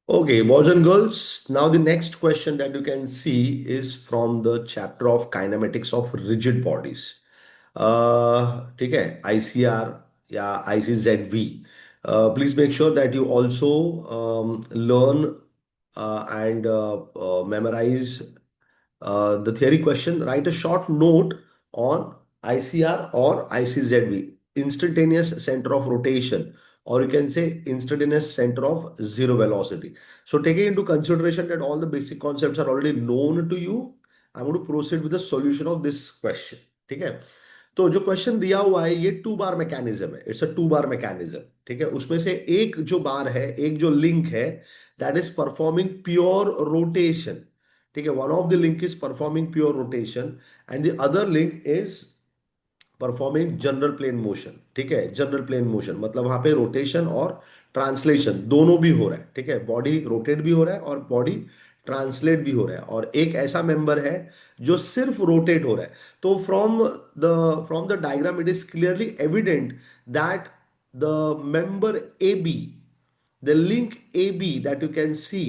Okay, boys and girls. Now, the next question that you can see is from the chapter of kinematics of rigid bodies. ठीक है, ICR या ICZV. Please make sure that you also learn and memorize the theory question. Write a short note on ICR or ICZV, instantaneous center of rotation, or you can say instantaneous center of zero velocity. So, taking into consideration that all the basic concepts are already known to you, I'm going to proceed with the solution of this question. ठीक है, तो जो question दिया हुआ है ये two bar mechanism है, it's a two bar mechanism. ठीक है, उसमें से एक जो बार है, एक जो लिंक है, that is performing pure rotation. ठीक है, one of the link is performing pure rotation and the other link is performing general plane motion. ठीक है, जनरल प्लेन मोशन मतलब वहां पे रोटेशन और ट्रांसलेशन दोनों भी हो रहा है। ठीक है, बॉडी रोटेट भी हो रहा है और बॉडी ट्रांसलेट भी हो रहा है, और एक ऐसा मेंबर है जो सिर्फ रोटेट हो रहा है। तो from the diagram it is clearly evident that the member A B, the link AB that you can see,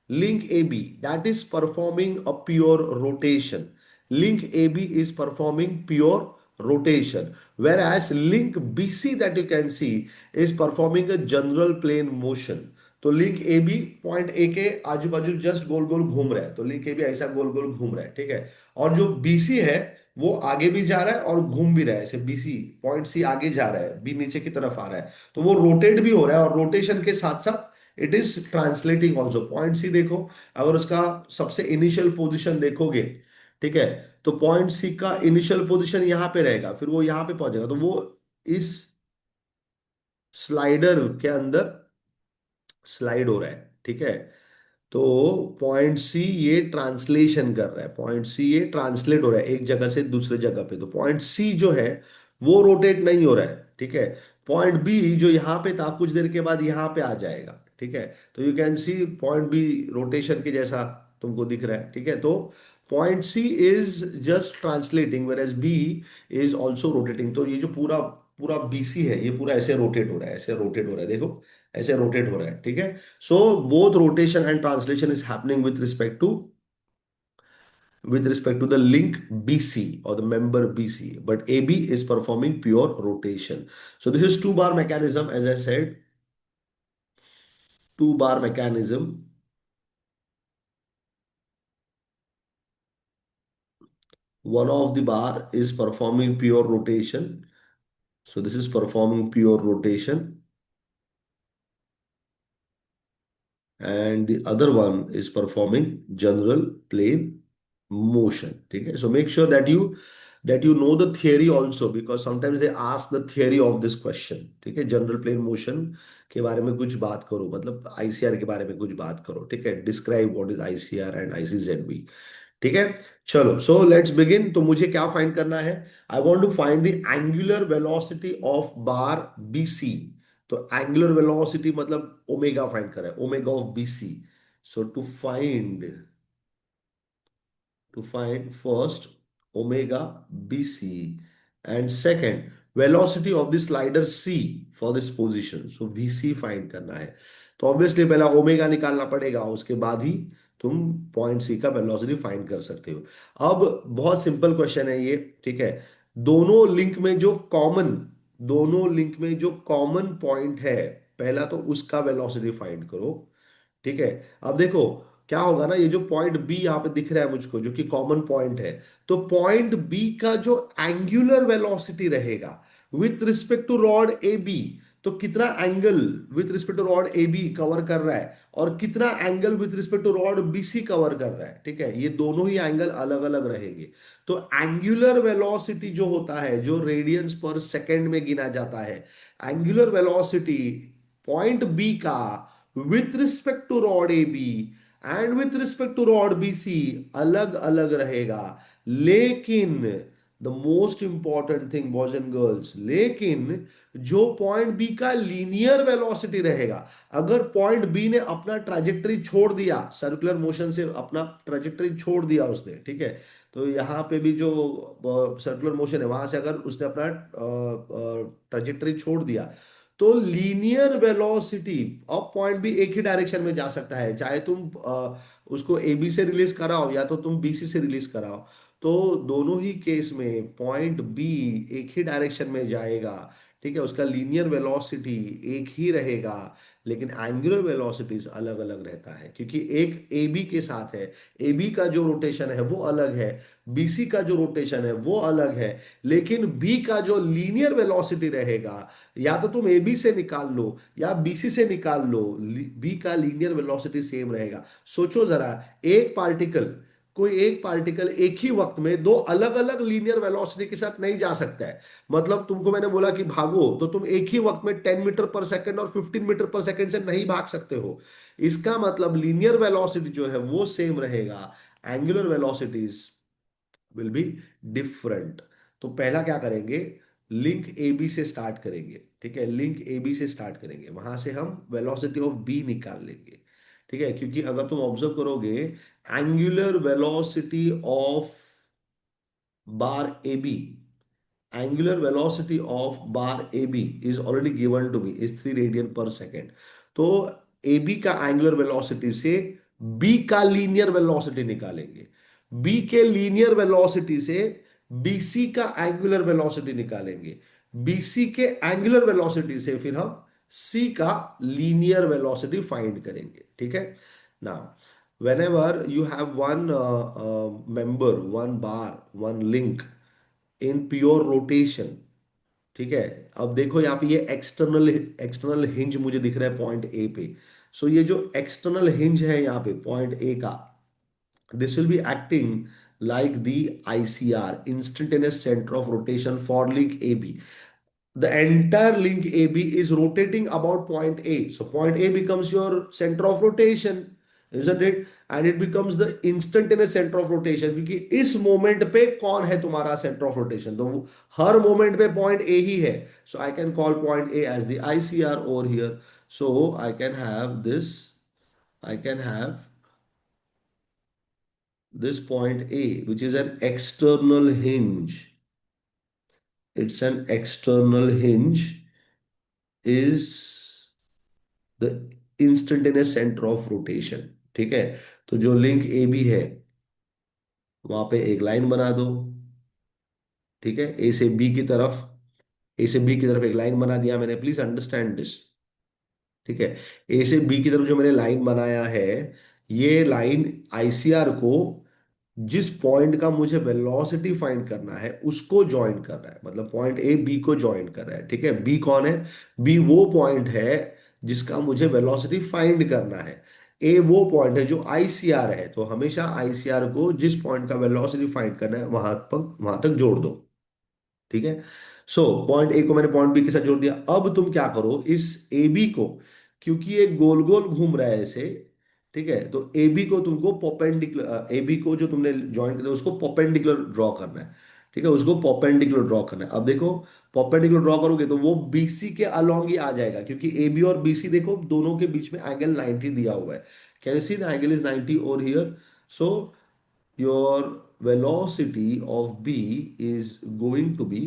link AB that is performing a pure rotation. Link AB is performing pure rotation, whereas link BC that you can see is performing a general plane motion. तो link A B point A के आजू बाजू just गोल गोल घूम रहा है, तो link A B ऐसा गोल गोल घूम रहा है। ठीक है, और जो बीसी है वो आगे भी जा रहा है और घूम भी रहा है, ऐसे बीसी पॉइंट सी आगे जा रहा है, बी नीचे की तरफ आ रहा है, तो वो रोटेट भी हो रहा है और रोटेशन के साथ साथ it is translating also. Point C देखो, अगर उसका सबसे इनिशियल पोजिशन देखोगे, ठीक है, तो पॉइंट सी का इनिशियल पोजिशन यहां पे रहेगा, फिर वो यहां पे पहुंचेगा, तो वो इस स्लाइडर के अंदर स्लाइड हो रहा है। ठीक है, तो पॉइंट सी ये ट्रांसलेशन कर रहा है, पॉइंट सी ये ट्रांसलेट हो रहा है एक जगह से दूसरे जगह पे, तो पॉइंट सी जो है वो रोटेट नहीं हो रहा है। ठीक है, पॉइंट बी जो यहां पे था कुछ देर के बाद यहां पे आ जाएगा। ठीक है, तो you can see point B rotation के जैसा तुमको दिख रहा है। ठीक है, तो point C is just translating whereas B is also rotating. तो ये जो पूरा पूरा बीसी है ये पूरा ऐसे रोटेट हो रहा है, ऐसे रोटेट हो रहा है, देखो ऐसे रोटेट हो रहा है। ठीक है, so both rotation and translation is happening with respect to the link BC or the member BC, but AB is performing pure rotation. So this is two bar mechanism, as I said, two bar mechanism. One of the bar is performing pure rotation. So this is performing pure rotation, and the other one is performing general plane motion. Okay, so make sure that you know the theory also, because sometimes they ask the theory of this question. ठीक है, general plane motion के बारे में कुछ बात करो, मतलब ICR के बारे में कुछ बात करो। ठीक है, describe what is ICR and ICZB. ठीक है, चलो, सो लेट्स बिगिन। तो मुझे क्या फाइंड करना है? I want to find the angular velocity of bar BC. तो एंगुलर वेलोसिटी मतलब ओमेगा फाइंड कर रहा है, omega of BC. So to find first omega BC, and second velocity of the slider C for this position. So VC find करना है, तो obviously पहला omega निकालना पड़ेगा, उसके बाद ही तुम पॉइंट सी का वेलोसिटी फाइंड कर सकते हो। अब बहुत सिंपल क्वेश्चन है ये। ठीक है, दोनों लिंक में जो कॉमन दोनों लिंक में जो कॉमन पॉइंट है, पहला तो उसका वेलोसिटी फाइंड करो। ठीक है, अब देखो क्या होगा ना, ये जो पॉइंट बी यहां पे दिख रहा है मुझको, जो कि कॉमन पॉइंट है, तो पॉइंट बी का जो एंगुलर वेलोसिटी रहेगा with respect to rod A B, तो कितना angle with respect to rod A B cover कर रहा है और कितना angle with respect to rod B C cover कर रहा है। ठीक है, ये दोनों ही एंगल अलग अलग रहेंगे। तो एंगुलर वेलोसिटी जो होता है, जो रेडियंस पर सेकेंड में गिना जाता है, एंगुलर वेलोसिटी पॉइंट बी का with respect to rod AB and with respect to rod BC अलग अलग रहेगा। लेकिन the most important thing boys and girls, लेकिन जो पॉइंट बी का लीनियर वेलोसिटी रहेगा, अगर पॉइंट बी ने अपना ट्रैजेक्टरी छोड़ दिया, सर्कुलर मोशन से अपना ट्रैजेक्टरी छोड़ दिया उसने, ठीक है, तो यहाँ पे भी जो सर्कुलर मोशन है वहां से अगर उसने अपना ट्रैजेक्टरी छोड़ दिया, तो लीनियर वेलोसिटी, अब पॉइंट भी एक ही डायरेक्शन में जा सकता है, चाहे तुम उसको ए बी से रिलीज कराओ या तो तुम बी सी से रिलीज कराओ, तो दोनों ही केस में पॉइंट बी एक ही डायरेक्शन में जाएगा। ठीक है, उसका लीनियर वेलोसिटी एक ही रहेगा, लेकिन एंगुलर वेलोसिटीज अलग अलग रहता है, क्योंकि एक ए बी के साथ है। ए बी का जो रोटेशन है वो अलग है, बी सी का जो रोटेशन है वो अलग है, लेकिन बी का जो लीनियर वेलोसिटी रहेगा, या तो तुम ए बी से निकाल लो या बी सी से निकाल लो, बी का लीनियर वेलोसिटी सेम रहेगा। सोचो जरा, एक पार्टिकल, कोई एक पार्टिकल एक ही वक्त में दो अलग अलग लीनियर वेलोसिटी के साथ नहीं जा सकता है। मतलब तुमको मैंने बोला कि भागो, तो तुम एक ही वक्त में 10 मीटर पर सेकंड और 15 मीटर पर सेकंड से नहीं भाग सकते हो। इसका मतलब लीनियर वेलोसिटी जो है वो सेम रहेगा, angular velocities will be different. तो पहला क्या करेंगे, लिंक ए बी से स्टार्ट करेंगे। ठीक है, लिंक ए बी से स्टार्ट करेंगे, वहां से हम वेलोसिटी ऑफ बी निकाल लेंगे। ठीक है, क्योंकि अगर तुम ऑब्जर्व करोगे, angular velocity of bar A B, angular velocity of bar AB is already given to me is 3 radian पर सेकेंड। तो AB का एंगुलर वेलोसिटी से B का लीनियर वेलोसिटी निकालेंगे, B के लीनियर वेलोसिटी से BC का एंगुलर वेलोसिटी निकालेंगे, BC के एंगुलर वेलोसिटी से फिर हम C का लीनियर वेलोसिटी फाइंड करेंगे। ठीक है, now whenever you have one member, one bar, one link in pure rotation. ठीक है, अब देखो यहाँ पे ये एक्सटर्नल एक्सटर्नल हिंज मुझे दिख रहा है पॉइंट ए पे। सो ये जो एक्सटर्नल हिंज है यहाँ पे पॉइंट ए का, this will be acting like the ICR, instantaneous center of rotation for link AB. The entire link AB is rotating about point A. So point A becomes your center of rotation, isn't it? And it becomes the instantaneous center of rotation, क्योंकि इस moment पे कौन है तुम्हारा centre of rotation, तो हर moment पे point A ही है। So I can call point A as the ICR over here. So I can have this, I can have this point A, which is an external hinge. It's an external hinge, is the instantaneous center of rotation. ठीक है, तो जो link A B है वहां पे एक line बना दो। ठीक है, ए से बी की तरफ, ए से बी की तरफ एक लाइन बना दिया मैंने, प्लीज अंडरस्टैंड दिस। ठीक है, ए से बी की तरफ जो मैंने लाइन बनाया है, ये लाइन आईसीआर को जिस पॉइंट का मुझे वेलोसिटी फाइंड करना है उसको ज्वाइन कर रहा है, मतलब पॉइंट ए बी को ज्वाइन कर रहा है। ठीक है, बी कौन है, बी वो पॉइंट है जिसका मुझे वेलोसिटी फाइंड करना है, ए वो पॉइंट है जो आईसीआर है। तो हमेशा आईसीआर को जिस पॉइंट का वेलोसिटी फाइंड करना है वहां तक जोड़ दो। ठीक है, सो पॉइंट ए को मैंने पॉइंट बी के साथ जोड़ दिया। अब तुम क्या करो, इस ए बी को, क्योंकि ये गोल गोल घूम रहा है ऐसे, ठीक है, तो ए बी को तुमको परपेंडिकुलर, ए बी को जो तुमने ज्वाइन किया उसको परपेंडिकुलर ड्रॉ करना है। ठीक है, उसको परपेंडिकुलर ड्रॉ करना है। अब देखो, परपेंडिकुलर ड्रॉ करोगे तो वो बीसी के अलोंग ही आ जाएगा, क्योंकि ए बी और बीसी देखो दोनों के बीच में एंगल 90 दिया हुआ है। Can you see the angle is 90 over here. So your velocity of B is going to be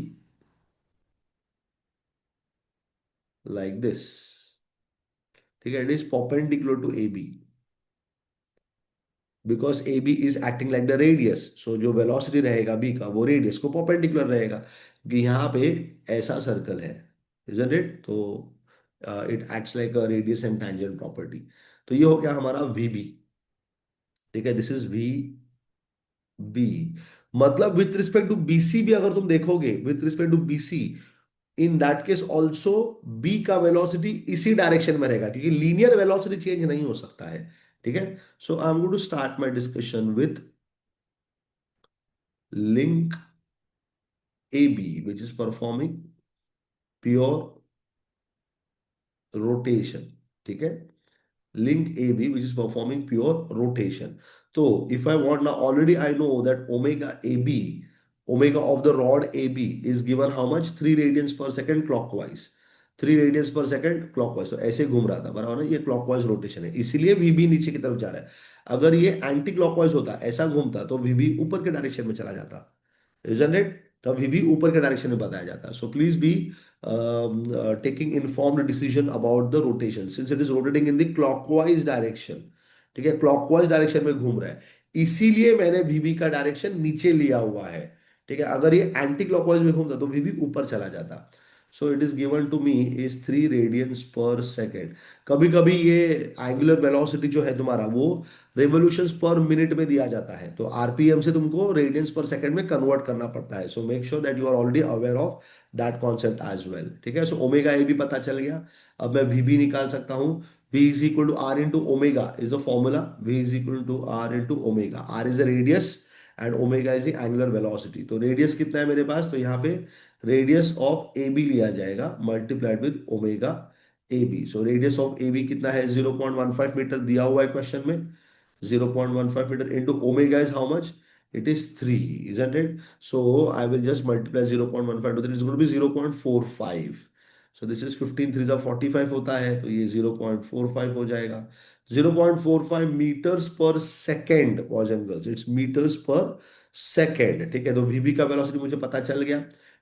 like this. ठीक है, it is perpendicular to AB because AB is acting like the radius. So जो velocity रहेगा B का वो radius को perpendicular रहेगा, क्योंकि यहाँ पे ऐसा सर्कल है, isn't it? तो it acts like a radius and tangent property। तो ये हो गया हमारा VB। ठीक है, दिस इज वी बी। मतलब विथ रिस्पेक्ट टू बीसी भी अगर तुम देखोगे, with respect to BC, in that case also B का वेलोसिटी इसी डायरेक्शन में रहेगा, क्योंकि लीनियर वेलोसिटी चेंज नहीं हो सकता है। ठीक है, so I am going to start my discussion with link A B which is performing pure rotation. ठीक है, link AB which is performing pure rotation। So if I want now, already I know that omega AB, omega of the rod AB is given how much, 3 radians per second clockwise, 3 radians per second clockwise। तो ऐसे घूम रहा था बराबर ना, ये clockwise rotation है, इसीलिए VB नीचे की तरफ जा रहा है। अगर ये एंटी क्लॉकवाइज होता, ऐसा घूमता, तो VB ऊपर के डायरेक्शन में चला जाता, isn't it? तब भी ऊपर के डायरेक्शन में बताया जाता है. So please be taking informed decision about the rotation since it is rotating in the clockwise direction. ठीक है, क्लॉकवाइज डायरेक्शन में घूम रहा है, इसीलिए मैंने वीबी का डायरेक्शन नीचे लिया हुआ है. ठीक है, अगर ये एंटी क्लॉकवाइज में घूमता तो वीबी ऊपर चला जाता. So it is given to me is 3 radians per second. कभी कभी ये एंगुलर वेलोसिटी जो है तुम्हारा वो रेवोल्यूशंस पर मिनट में दिया जाता है, तो आरपीएम से तुमको रेडियंस पर सेकंड में कन्वर्ट करना पड़ता है. So make sure that you are already aware of that concept as well. ठीक है, सो ओमेगा ए भी पता चल गया. अब मैं वी भी निकाल सकता हूँ. V is equal to R into omega is the formula. V is equal to R into omega. R is the radius and omega is the angular velocity. तो रेडियस कितना है मेरे पास, तो यहाँ पे रेडियस ऑफ ए बी लिया जाएगा multiplied with omega A B. So radius of A B कितना है, 0.15 मीटर दिया हुआ है क्वेश्चन में. 0.15 meter into omega is how much? It is 3, isn't it? So I will just multiply 0.15 to 3. It's going to be 0.45. So this is 15 3 जा 45 होता है, तो ये 0.45 हो जाएगा. 0.45 meters per second boys and girls, it's meters per second. ठीक है, तो वीबी का वेलोसिटी मुझे पता चल गया.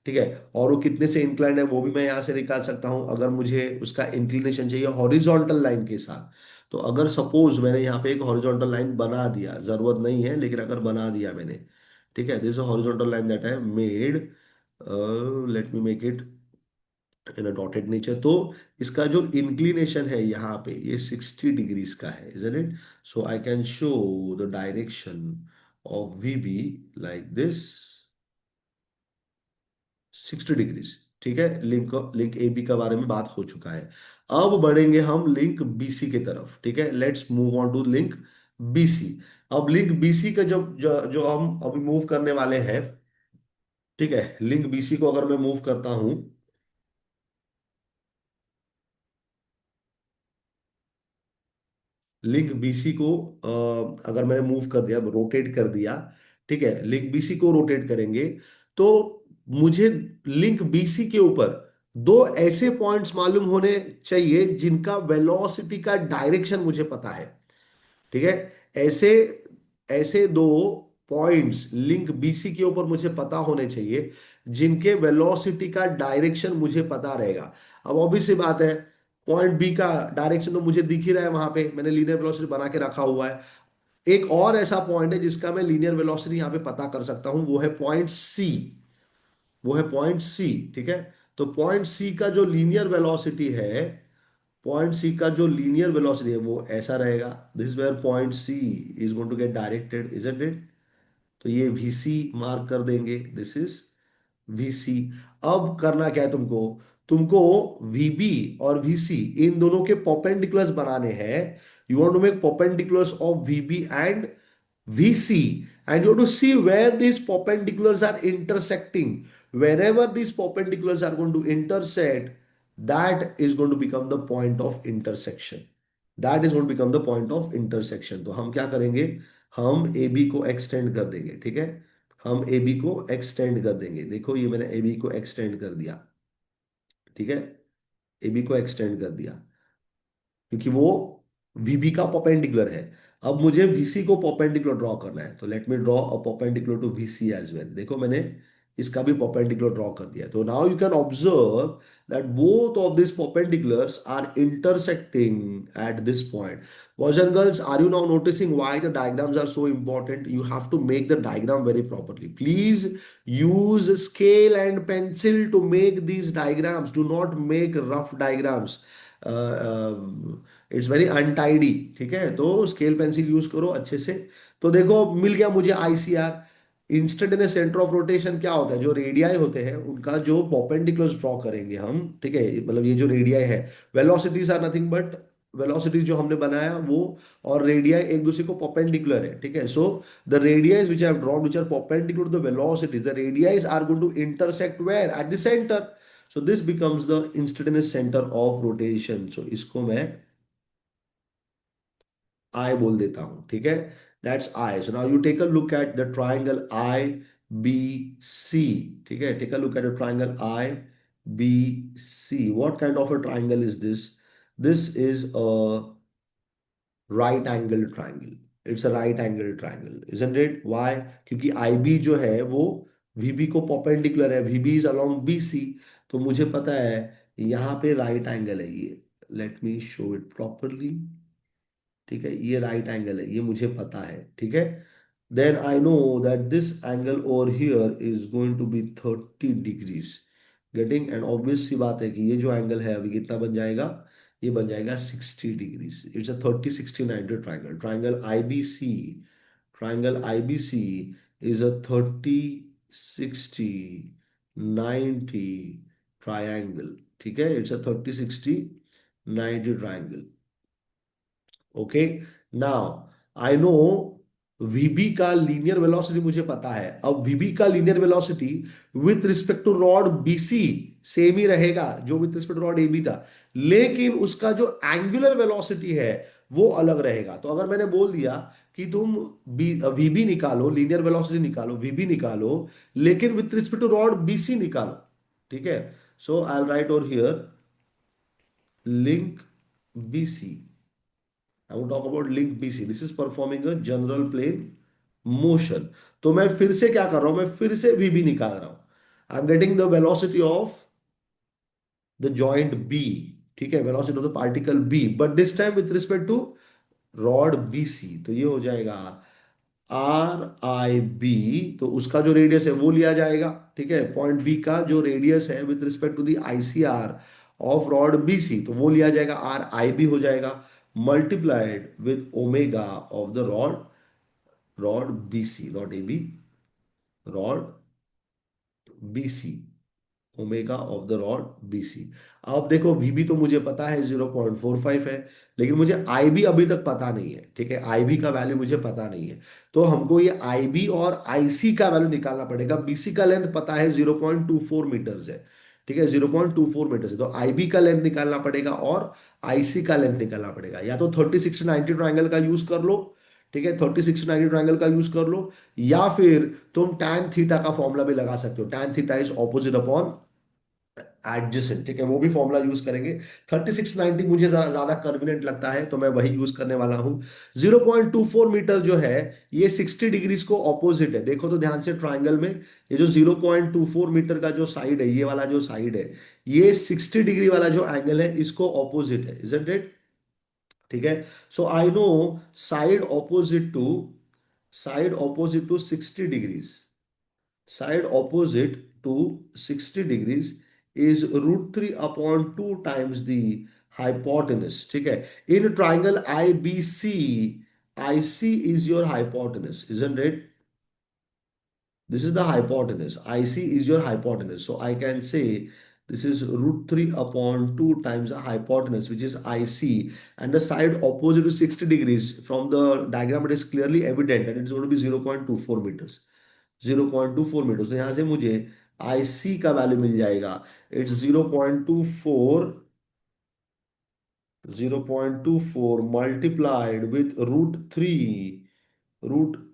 ठीक है, और वो कितने से इंक्लाइंड है वो भी मैं यहाँ से निकाल सकता हूँ. अगर मुझे उसका इंक्लिनेशन चाहिए हॉरिजॉन्टल लाइन के साथ, तो अगर सपोज मैंने यहाँ पे एक हॉरिजॉन्टल लाइन बना दिया, जरूरत नहीं है लेकिन अगर बना दिया मैंने. ठीक है, दिस हॉरिजॉन्टल लाइन दैट है made, let me make it in a dotted nature. तो इसका जो इंक्लिनेशन है यहाँ पे ये 60 डिग्रीज का है, isn't it? So I can show the direction of V B like this, 60 degrees. ठीक है, लिंक लिंक ए बी का बारे में बात हो चुका है. अब बढ़ेंगे हम लिंक बीसी की तरफ. ठीक है, let's move on to link BC. अब लिंक बीसी का जो हम अभी मूव करने वाले हैं. ठीक है, लिंक बीसी को अगर मैं मूव करता हूं, लिंक बीसी को अगर मैंने मूव कर दिया, रोटेट कर दिया. ठीक है, लिंक बीसी को रोटेट करेंगे तो मुझे लिंक बीसी के ऊपर दो ऐसे पॉइंट्स मालूम होने चाहिए जिनका वेलोसिटी का डायरेक्शन मुझे पता है. ठीक है, ऐसे ऐसे दो पॉइंट्स लिंक बीसी के ऊपर मुझे पता होने चाहिए जिनके वेलोसिटी का डायरेक्शन मुझे पता रहेगा. अब ऑब्वियस सी बात है, पॉइंट बी का डायरेक्शन तो मुझे दिख ही रहा है, वहां पे मैंने लीनियर वेलोसिटी बना के रखा हुआ है. एक और ऐसा पॉइंट है जिसका मैं लीनियर वेलोसिटी यहां पे पता कर सकता हूं, वो है पॉइंट सी. वो है पॉइंट सी. ठीक है, तो पॉइंट सी का जो लीनियर वेलोसिटी है, पॉइंट सी का जो लीनियर वेलोसिटी है वो ऐसा रहेगा. This where point C is going to get directed, isn't it? तो ये वीसी मार्क कर देंगे, दिस इज वीसी. अब करना क्या है तुमको, तुमको वीबी और वीसी इन दोनों के परपेंडिकुलर्स बनाने हैं. You want to make perpendiculars of VB and VC, and you have to see where these perpendiculars are intersecting. Wherever these perpendiculars are going to intersect, that is going to become the point of intersection. That is going to become the point of intersection. तो हम क्या करेंगे, हम A B को extend कर देंगे. ठीक है, हम ए बी को एक्सटेंड कर देंगे. देखो ये मैंने ए बी को एक्सटेंड कर दिया. ठीक है, ए बी को एक्सटेंड कर दिया क्योंकि वो वीबी का परपेंडिकुलर है. अब मुझे वीसी को परपेंडिकुलर ड्रॉ करना है, तो let me draw a perpendicular to VC as well. देखो मैंने इसका भी परपेंडिकुलर ड्रॉ कर दिया. तो now you can observe that both of this perpendiculars are intersecting at this point. Boys and girls, are you now noticing why the diagrams are so important? You have to make the diagram very properly. Please use scale and pencil to make these diagrams. Do not make rough diagrams. It's very untidy. ठीक है, तो scale pencil use करो अच्छे से. तो देखो मिल गया मुझे ICR. Instantaneous centre of rotation क्या होता है, जो रेडियाई होते हैं उनका जो परपेंडिकुलर्स ड्रॉ करेंगे हम. ठीक है, मतलब ये जो रेडियाई है, velocities are nothing but, velocities जो हमने बनाया वो और रेडियाई एक दूसरे को परपेंडिकुलर है. ठीक है, सो the radii which I have drawn which are perpendicular to the velocities, the radii are going to intersect where? At the center. So this becomes the instantaneous center of rotation. So इसको मैं I बोल देता हूं. ठीक है, that's I. So now you take a look at the triangle IBC. ठीक है, take a look at the triangle IBC. What kind of a triangle is this? This is a right angle triangle. It's a right angle triangle, isn't it? Why? क्योंकि IB जो है वो वीबी को perpendicular है, वीबी is along BC, तो मुझे पता है यहाँ पे राइट एंगल है ये। Let me show it properly. ठीक है, ये राइट एंगल है, ये मुझे पता है। ठीक है, then I know that this angle over here is going to be 30 degrees. Getting, and obvious सी बात है कि ये जो एंगल है अभी कितना बन जाएगा, ये बन जाएगा 60 degrees. It's a 30 60 90 triangle, triangle IBC. Triangle IBC is a 30 60 90 triangle. ठीक है, it's a 30 60 90 triangle. Okay, now I know VB का लीनियर वेलोसिटी मुझे पता है। अब वीबी का linear velocity with respect to rod BC same ही रहेगा जो with respect to rod AB था, लेकिन उसका जो एंगुलर वेलोसिटी है वो अलग रहेगा। तो अगर मैंने बोल दिया कि तुम वीबी निकालो, लीनियर वेलोसिटी निकालो, वीबी निकालो, लेकिन with respect to rod BC निकालो। ठीक है, so I write over here link BC. I will talk about link BC. This is performing a general plane motion. तो मैं फिर से क्या कर रहा हूं, मैं फिर से VB निकाल रहा हूं। I am getting the velocity of the joint B. ठीक है, velocity of the particle B, but this time with respect to rod BC। तो ये हो जाएगा RIB। तो उसका जो रेडियस है वो लिया जाएगा। ठीक है, पॉइंट बी का जो रेडियस है with respect to the ICR of rod BC, तो वो लिया जाएगा, RIB हो जाएगा, multiplied with omega of the rod BC, not AB, rod BC, omega of the rod BC। अब देखो VB तो मुझे पता है 0.45 है, लेकिन मुझे IB अभी तक पता नहीं है। ठीक है, IB का वैल्यू मुझे पता नहीं है, तो हमको ये IB और IC का वैल्यू निकालना पड़ेगा। BC का लेंथ पता है 0.24 मीटर्स है। ठीक है, 0.24 मीटर्स है, तो IB का लेंथ निकालना पड़ेगा और IC का लेंथ निकालना पड़ेगा। या तो 30 60 90 ट्राइंगल का यूज कर लो। ठीक है, 30 60 90 ट्राइंगल का यूज कर लो, या फिर तुम tan थीटा का फॉर्मूला भी लगा सकते हो। tan theta is opposite upon adjacent. ठीक है, वो भी फॉर्मूला यूज करेंगे। 3690 मुझे ज्यादा कन्वीनियंट लगता है, तो मैं वही यूज करने वाला हूं। 0.24 मीटर जो है ये 60 डिग्रीज को ऑपोजिट है। देखो तो ध्यान से ट्राइंगल में, ये जो 0.24 मीटर का जो साइड है, ये वाला जो साइड है, ये 60 डिग्री वाला जो एंगल है इसको ऑपोजिट है, इजंट इट? ठीक है, so I know side opposite to side opposite to 60 degrees, side opposite to 60 degrees is root 3 upon 2 times the hypotenuse। ठीक है, in triangle IBC, IC is your hypotenuse, isn't it? This is the hypotenuse. IC is your hypotenuse. So I can say this is root 3 upon 2 times the hypotenuse, which is IC, and the side opposite to 60 degrees. From the diagram, it is clearly evident that it's going to be 0.24 meters. 0.24 metre, तो यहां से मुझे IC का value मिल जाएगा। It's 0.24 multiplied with root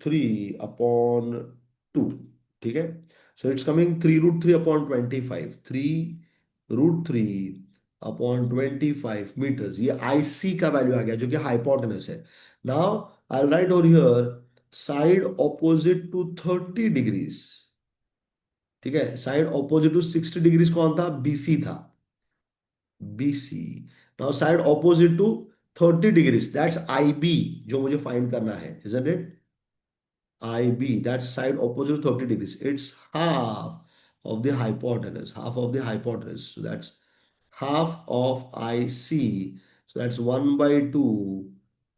three upon 2। ठीक है, so it's coming 3√3 upon 25, 3√3 upon 25 metres. ये IC का वैल्यू आ गया जो कि हाइपोटेनस है। Now I write over here side opposite to 30 degrees. ठीक है, साइड ऑपोजिट टू 60 डिग्रीज कौन था? BC था, BC। Now side opposite to 30 degrees, that's IB, जो मुझे फाइंड करना है, isn't it? IB, that's side opposite to 30 degrees. It's half of the hypotenuse, half of the hypotenuse. So that's half of IC. So that's 1 by 2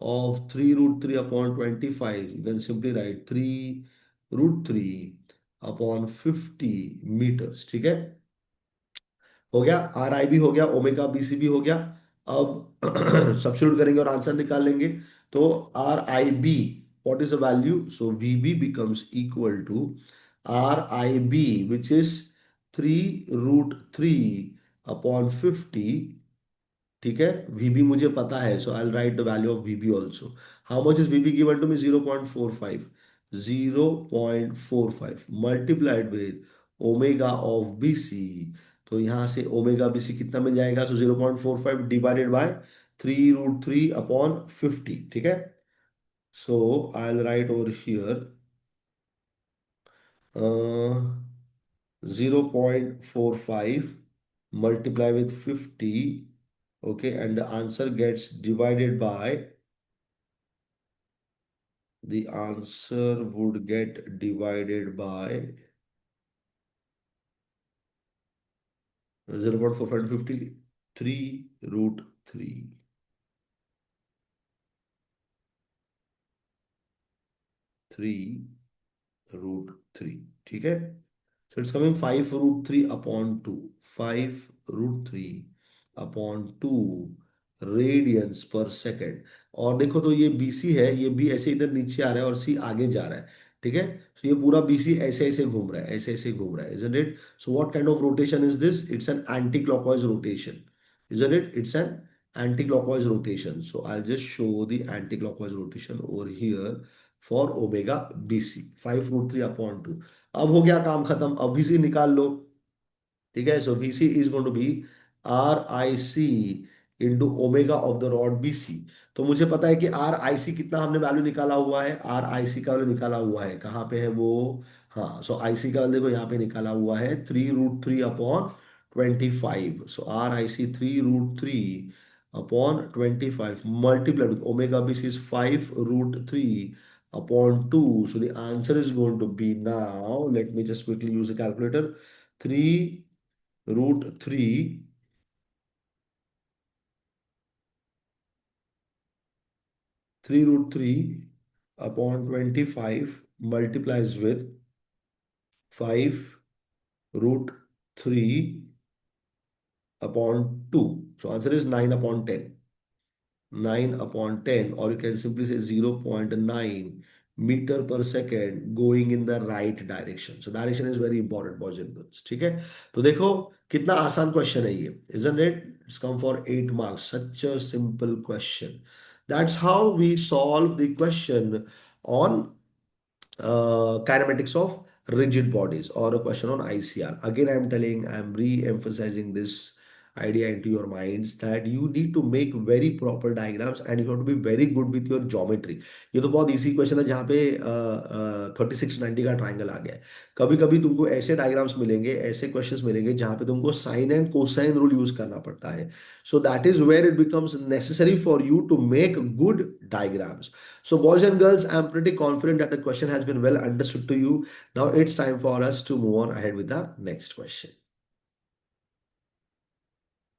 of 3√3 upon 25. You can simply write 3√3 upon 50 meters. ठीक है, हो गया। RIB हो गया, omega BC भी हो गया। अब सब्स्टिट्यूट करेंगे और आंसर निकाल लेंगे। तो RIB, what is the value? So VB becomes equal to RIB, which is 3√3 upon 50। ठीक है, VB मुझे पता है, so I write the value of VB also. How much is VB given to me? 0.45, 0.45 multiplied with omega of BC। तो यहां से omega BC कितना मिल जाएगा? So 0.45 divided by 3√3 upon 50। ठीक है, so I write over here 0.45 multiply with 50. Okay, and the answer gets divided by, the answer would get divided by 0.45 3 root 3. 3 root 3. ठीक है. So it's coming 5 root 3 upon 2. 5 root 3 upon 2 radiance per second. और देखो तो ये BC है, ये भी ऐसे इधर नीचे आ रहा है और C आगे जा रहा है. ठीक है. तो ये पूरा BC ऐसे ऐसे घूम रहा है, ऐसे ऐसे घूम रहा है, isn't it? So what kind of rotation is this? It's an anti-clockwise rotation, isn't it? It's an anti-clockwise rotation. So I'll just show the anti-clockwise rotation over here for omega BC. 5 root 3 upon 2. अब हो गया काम खत्म. अब VC निकाल लो. ठीक है. So VC is going to be RIC into omega of the rod BC. तो मुझे पता है कि RIC कितना हमने वैल्यू निकाला हुआ है. RIC का वैल्यू निकाला हुआ है, कहाँ पे है वो. हाँ, सो IC का वैल्यू देखो यहाँ पे निकाला हुआ है 3 root 3 upon 25. So RIC 3 root 3 upon 25 multiplied with omega BC is 5 root 3 upon 2. So the answer is going to be, now let me just quickly use a calculator. 3 root 3 3 root 3 upon 25 multiplies with 5 root 3 upon 2. So answer is 9 upon 10. 9 upon 10, or you can simply say 0.9 meter per second going in the right direction. So direction is very important, boys and girls. ठीक है. तो देखो कितना आसान question है ये, isn't it? It's come for 8 marks. Such a simple question. That's how we solve the question on kinematics of rigid bodies, or a question on ICR. Again, I'm re-emphasizing this idea into your minds that you need to make very proper diagrams and you have to be very good with your geometry. ये तो बहुत easy question है जहाँ पे 3690 का triangle आ गया है. कभी कभी तुमको ऐसे डायग्राम्स मिलेंगे, ऐसे क्वेश्चंस मिलेंगे जहाँ पे तुमको sine and cosine rule use करना पड़ता है. So that is where it becomes necessary for you to make good diagrams. So, boys and girls, I'm pretty confident that the question has been well understood to you. Now it's time for us to move on ahead with the next question.